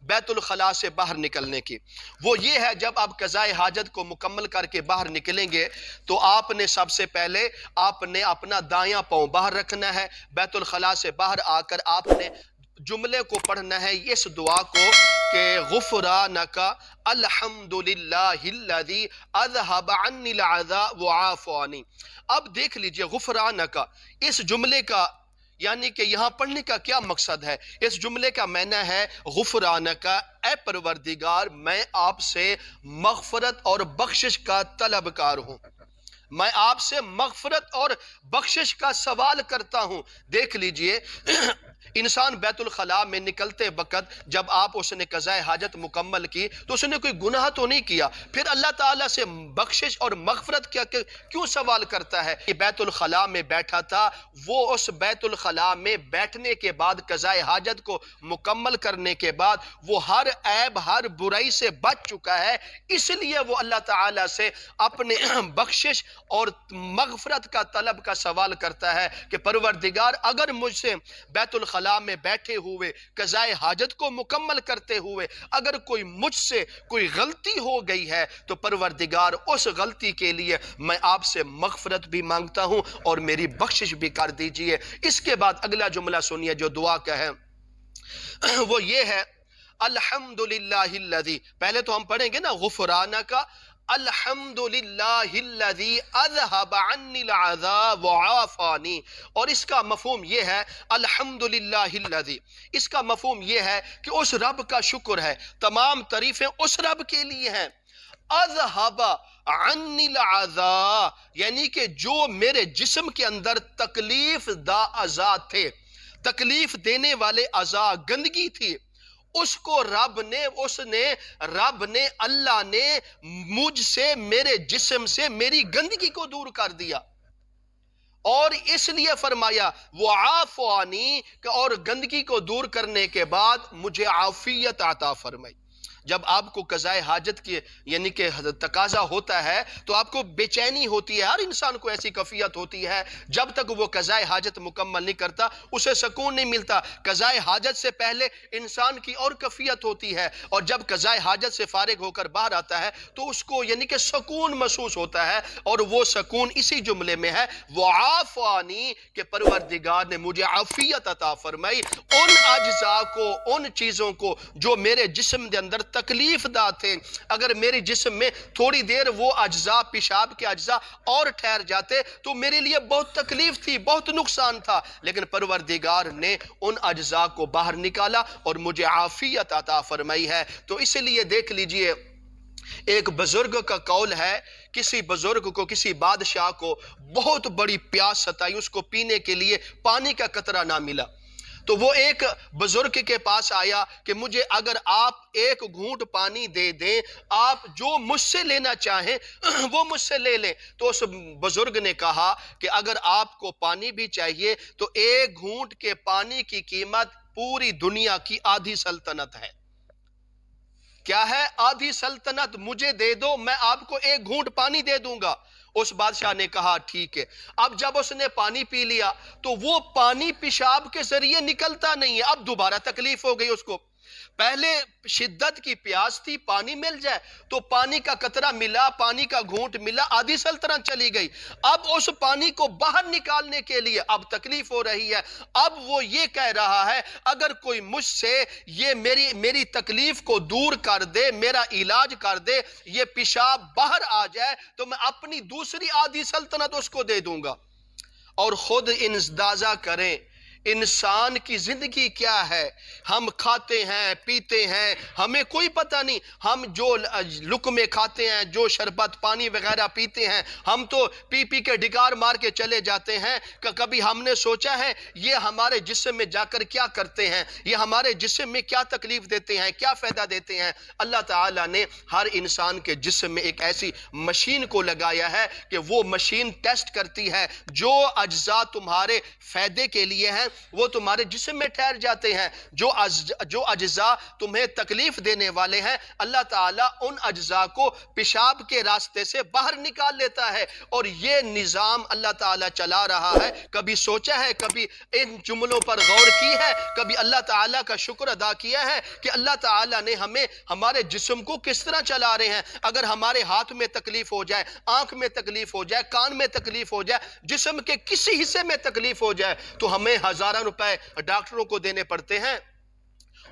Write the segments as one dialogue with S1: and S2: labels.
S1: بیت الخلاء سے باہر نکلنے کی، وہ یہ ہے جب آپ قضائے حاجت کو مکمل کر کے باہر نکلیں گے تو آپ نے سب سے پہلے آپ نے اپنا دایاں پاؤں باہر رکھنا ہے۔ بیت الخلاء سے باہر آ کر آپ نے جملے کو پڑھنا ہے، اس دعا کو کہ غفرانک الحمدللہ الذی اذہب عنی العذا وعاف عنی۔ اب دیکھ لیجئے غفرانک، اس جملے کا یعنی کہ یہاں پڑھنے کا کیا مقصد ہے؟ اس جملے کا معنی ہے غفرانک، اے پروردگار میں آپ سے مغفرت اور بخشش کا طلبکار ہوں، میں آپ سے مغفرت اور بخشش کا سوال کرتا ہوں۔ دیکھ لیجئے انسان بیت الخلاء میں نکلتے وقت جب اس نے قضائے حاجت مکمل کی تو اس نے کوئی گناہ تو نہیں کیا، پھر اللہ تعالیٰ سے بخشش اور مغفرت کیوں سوال کرتا ہے؟ کہ بیت الخلاء میں بیٹھا تھا، وہ اس بیت الخلاء میں بیٹھنے کے بعد قضائے حاجت کو مکمل کرنے کے بعد وہ ہر عیب ہر برائی سے بچ چکا ہے، اس لیے وہ اللہ تعالیٰ سے اپنے بخشش اور مغفرت کا طلب کا سوال کرتا ہے کہ پروردگار اگر مجھ سے بیت الخلاء میں بیٹھے ہوئے قضائے حاجت کو مکمل کرتے ہوئے اگر کوئی مجھ سے کوئی غلطی ہو گئی ہے تو پروردگار اس غلطی کے لیے میں آپ سے مغفرت بھی مانگتا ہوں اور میری بخشش بھی کر دیجئے۔ اس کے بعد اگلا جملہ سنیے جو دعا کا ہے، وہ یہ ہے الحمدللہ الذی، پہلے تو ہم پڑھیں گے نا غفرانک الحمدللہ الذی اذہب عنی العذا وعاف عنی، اور اس کا مفہوم یہ ہے الحمدللہ الذی، اس کا مفہوم یہ ہے کہ اس رب کا شکر ہے، تمام تعریفیں اس رب کے لیے ہیں، اذہب عنی العذا، یعنی کہ جو میرے جسم کے اندر تکلیف دہ اعضاء تھے، تکلیف دینے والے اعضاء، گندگی تھی، اس کو رب نے اللہ نے مجھ سے میرے جسم سے میری گندگی کو دور کر دیا، اور اس لیے فرمایا وعاف عنی، اور گندگی کو دور کرنے کے بعد مجھے عافیت عطا فرمائی۔ جب آپ کو قضائے حاجت کی یعنی کہ تقاضا ہوتا ہے تو آپ کو بے چینی ہوتی ہے، ہر انسان کو ایسی کیفیت ہوتی ہے، جب تک وہ قضائے حاجت مکمل نہیں کرتا اسے سکون نہیں ملتا۔ قضائے حاجت سے پہلے انسان کی اور کیفیت ہوتی ہے، اور جب قضائے حاجت سے فارغ ہو کر باہر آتا ہے تو اس کو یعنی کہ سکون محسوس ہوتا ہے، اور وہ سکون اسی جملے میں ہے وعاف عنی، کہ پروردگار نے مجھے عافیت عطا فرمائی ان اجزاء کو، ان چیزوں کو جو میرے جسم کے اندر تکلیف دہ تھے۔ اگر میرے جسم میں تھوڑی دیر وہ اجزاء، پیشاب کے اجزاء اور ٹھہر جاتے تو میرے لیے بہت تکلیف تھی، بہت نقصان تھا، لیکن پروردگار نے ان اجزاء کو باہر نکالا اور مجھے عافیت عطا فرمائی ہے۔ تو اس لیے دیکھ لیجئے ایک بزرگ کا قول ہے، کسی بزرگ کو، کسی بادشاہ کو بہت بڑی پیاس ستائی، اس کو پینے کے لیے پانی کا قطرہ نہ ملا، تو وہ ایک بزرگ کے پاس آیا کہ مجھے اگر آپ ایک گھونٹ پانی دے دیں، آپ جو مجھ سے لینا چاہیں وہ مجھ سے لے لیں۔ تو اس بزرگ نے کہا کہ اگر آپ کو پانی بھی چاہیے تو ایک گھونٹ کے پانی کی قیمت پوری دنیا کی آدھی سلطنت ہے۔ کیا ہے؟ آدھی سلطنت مجھے دے دو، میں آپ کو ایک گھونٹ پانی دے دوں گا۔ اس بادشاہ نے کہا ٹھیک ہے۔ اب جب اس نے پانی پی لیا تو وہ پانی پیشاب کے ذریعے نکلتا نہیں ہے، اب دوبارہ تکلیف ہو گئی اس کو۔ پہلے شدت کی پیاس تھی، پانی مل جائے تو پانی کا قطرہ ملا، پانی کا گھونٹ ملا، آدھی سلطنت چلی گئی۔ اب اس پانی کو باہر نکالنے کے لیے اب تکلیف ہو رہی ہے، اب وہ یہ کہہ رہا ہے اگر کوئی مجھ سے یہ میری تکلیف کو دور کر دے، میرا علاج کر دے، یہ پیشاب باہر آ جائے تو میں اپنی دوسری آدھی سلطنت اس کو دے دوں گا۔ اور خود اندازہ کریں انسان کی زندگی کیا ہے، ہم کھاتے ہیں پیتے ہیں، ہمیں کوئی پتہ نہیں، ہم جو لقمے کھاتے ہیں، جو شربت پانی وغیرہ پیتے ہیں، ہم تو پی پی کے ڈکار مار کے چلے جاتے ہیں کہ کبھی ہم نے سوچا ہے یہ ہمارے جسم میں جا کر کیا کرتے ہیں، یہ ہمارے جسم میں کیا تکلیف دیتے ہیں، کیا فائدہ دیتے ہیں۔ اللہ تعالیٰ نے ہر انسان کے جسم میں ایک ایسی مشین کو لگایا ہے کہ وہ مشین ٹیسٹ کرتی ہے جو اجزاء تمہارے فائدے کے لیے ہیں وہ تمہارے جسم میں ٹھہر جاتے ہیں۔ جو اجزاء تمہیں تکلیف دینے والے ہیں اللہ تعالیٰ ان اجزاء کو پیشاب کے راستے سے باہر نکال لیتا ہے، اور یہ نظام اللہ تعالیٰ چلا رہا ہے۔ کبھی سوچا ہے، کبھی ان جملوں پر غور کی ہے، کبھی اللہ تعالیٰ کا شکر ادا کیا ہے کہ اللہ تعالیٰ نے ہمیں ہمارے جسم کو کس طرح چلا رہے ہیں؟ اگر ہمارے ہاتھ میں تکلیف ہو جائے، آنکھ میں تکلیف ہو جائے، کان میں تکلیف ہو جائے، جسم کے کسی حصے میں تکلیف ہو جائے تو ہمیں ہزاروں روپے ڈاکٹروں کو دینے پڑتے ہیں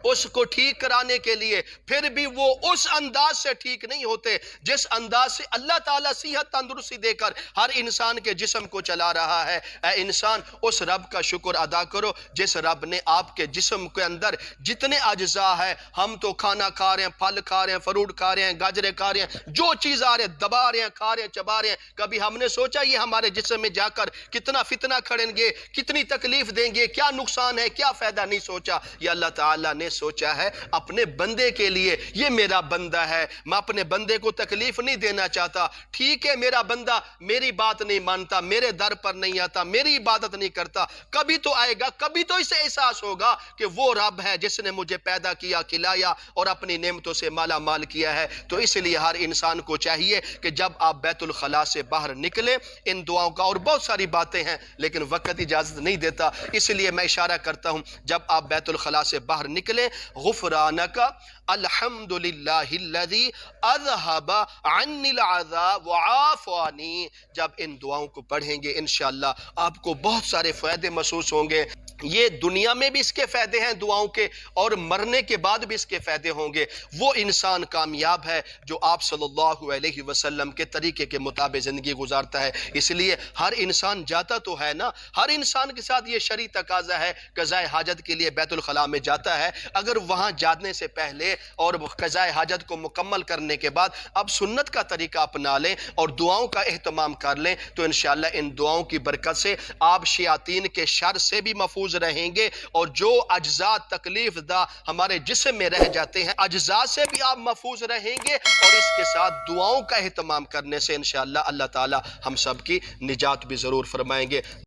S1: اس کو ٹھیک کرانے کے لیے، پھر بھی وہ اس انداز سے ٹھیک نہیں ہوتے جس انداز سے اللہ تعالیٰ صحت تندرستی دے کر ہر انسان کے جسم کو چلا رہا ہے۔ اے انسان، اس رب کا شکر ادا کرو جس رب نے آپ کے جسم کے اندر جتنے اجزاء ہیں، ہم تو کھانا کھا رہے ہیں، پھل کھا رہے ہیں، فروٹ کھا رہے ہیں، گاجریں کھا رہے ہیں، جو چیز آ رہے ہیں دبا رہے ہیں، کھا رہے ہیں، چبا رہے ہیں، کبھی ہم نے سوچا یہ ہمارے جسم میں جا کر کتنا فتنہ کھڑیں گے، کتنی تکلیف دیں گے، کیا نقصان ہے، کیا فائدہ؟ نہیں سوچا۔ یہ اللہ تعالیٰ نے سوچا ہے اپنے بندے کے لیے، یہ میرا بندہ ہے، میں اپنے بندے کو تکلیف نہیں دینا چاہتا۔ ٹھیک ہے، میرا بندہ میری بات نہیں مانتا، میرے در پر نہیں آتا، میری عبادت نہیں کرتا، کبھی تو آئے گا، کبھی تو اسے احساس ہوگا کہ وہ رب ہے جس نے مجھے پیدا کیا، کھلایا اور اپنی نعمتوں سے مالا مال کیا ہے۔ تو اس لیے ہر انسان کو چاہیے کہ جب آپ بیت الخلاء سے باہر نکلیں، ان دعاؤں کا اور بہت ساری باتیں ہیں لیکن وقت اجازت نہیں دیتا، اس لیے میں اشارہ کرتا ہوں، جب آپ بیت الخلاء سے باہر نکلیں، غفرانک الحمدللہ الذی اذہب عنی العذاب وعافانی، جب ان دعاؤں کو پڑھیں گے انشاءاللہ آپ کو بہت سارے فائدے محسوس ہوں گے۔ یہ دنیا میں بھی اس کے فائدے ہیں دعاؤں کے، اور مرنے کے بعد بھی اس کے فائدے ہوں گے۔ وہ انسان کامیاب ہے جو آپ صلی اللہ علیہ وسلم کے طریقے کے مطابق زندگی گزارتا ہے۔ اس لیے ہر انسان جاتا تو ہے نا، ہر انسان کے ساتھ یہ شرعی تقاضا ہے، قضاء حاجت کے لیے بیت الخلاء میں جاتا ہے، اگر وہاں جانے سے پہلے اور قضاء حاجت کو مکمل کرنے کے بعد اب سنت کا طریقہ اپنا لیں اور دعاؤں کا اہتمام کر لیں تو انشاءاللہ ان دعاؤں کی برکت سے آپ شیاطین کے شر سے بھی محفوظ رہیں گے، اور جو اجزاء تکلیف دہ ہمارے جسم میں رہ جاتے ہیں اجزاء سے بھی آپ محفوظ رہیں گے، اور اس کے ساتھ دعاؤں کا اہتمام کرنے سے انشاءاللہ اللہ تعالی ہم سب کی نجات بھی ضرور فرمائیں گے۔